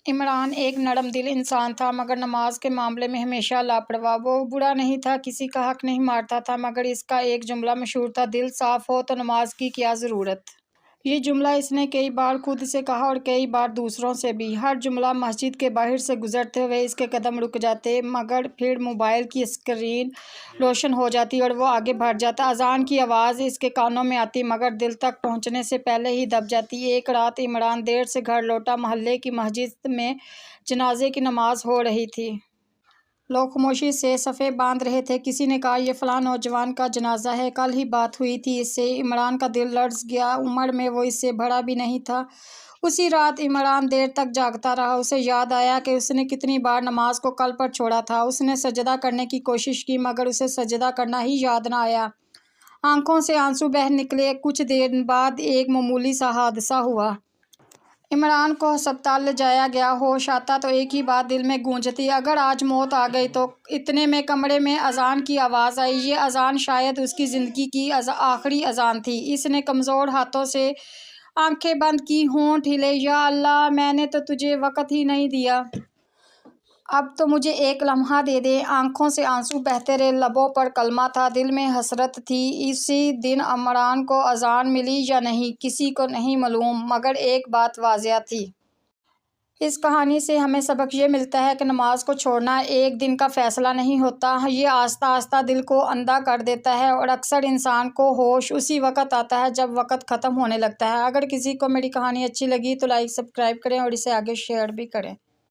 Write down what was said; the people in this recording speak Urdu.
عمران ایک نرم دل انسان تھا مگر نماز کے معاملے میں ہمیشہ لاپرواہ۔ وہ برا نہیں تھا، کسی کا حق نہیں مارتا تھا، مگر اس کا ایک جملہ مشہور تھا: دل صاف ہو تو نماز کی کیا ضرورت۔ یہ جملہ اس نے کئی بار خود سے کہا اور کئی بار دوسروں سے بھی۔ ہر جمعہ مسجد کے باہر سے گزرتے ہوئے اس کے قدم رک جاتے، مگر پھر موبائل کی اسکرین روشن ہو جاتی اور وہ آگے بڑھ جاتا۔ اذان کی آواز اس کے کانوں میں آتی مگر دل تک پہنچنے سے پہلے ہی دب جاتی۔ ایک رات عمران دیر سے گھر لوٹا۔ محلے کی مسجد میں جنازے کی نماز ہو رہی تھی۔ لوگ خاموشی سے صفیں باندھ رہے تھے۔ کسی نے کہا: یہ فلاں نوجوان کا جنازہ ہے، کل ہی بات ہوئی تھی اس سے۔ عمران کا دل لرز گیا، عمر میں وہ اس سے بڑا بھی نہیں تھا۔ اسی رات عمران دیر تک جاگتا رہا۔ اسے یاد آیا کہ اس نے کتنی بار نماز کو کل پر چھوڑا تھا۔ اس نے سجدہ کرنے کی کوشش کی مگر اسے سجدہ کرنا ہی یاد نہ آیا۔ آنکھوں سے آنسو بہہ نکلے۔ کچھ دیر بعد ایک معمولی سا حادثہ ہوا۔ عمران کو ہسپتال لے جایا گیا۔ ہوش آتا تو ایک ہی بات دل میں گونجتی: اگر آج موت آ گئی تو۔ اتنے میں کمرے میں اذان کی آواز آئی۔ یہ اذان شاید اس کی زندگی کی آخری اذان تھی۔ اس نے کمزور ہاتھوں سے آنکھیں بند کی، ہونٹ ہلے: یا اللہ، میں نے تو تجھے وقت ہی نہیں دیا۔ اب تو مجھے ایک لمحہ دے دے۔ آنکھوں سے آنسو بہتے رہے، لبوں پر کلمہ تھا، دل میں حسرت تھی۔ اسی دن عمران کو اذان ملی یا نہیں، کسی کو نہیں معلوم، مگر ایک بات واضح تھی۔ اس کہانی سے ہمیں سبق یہ ملتا ہے کہ نماز کو چھوڑنا ایک دن کا فیصلہ نہیں ہوتا، یہ آہستہ آہستہ دل کو اندھا کر دیتا ہے، اور اکثر انسان کو ہوش اسی وقت آتا ہے جب وقت ختم ہونے لگتا ہے۔ اگر کسی کو میری کہانی اچھی لگی تو لائک، سبسکرائب کریں اور اسے آگے شیئر بھی کریں۔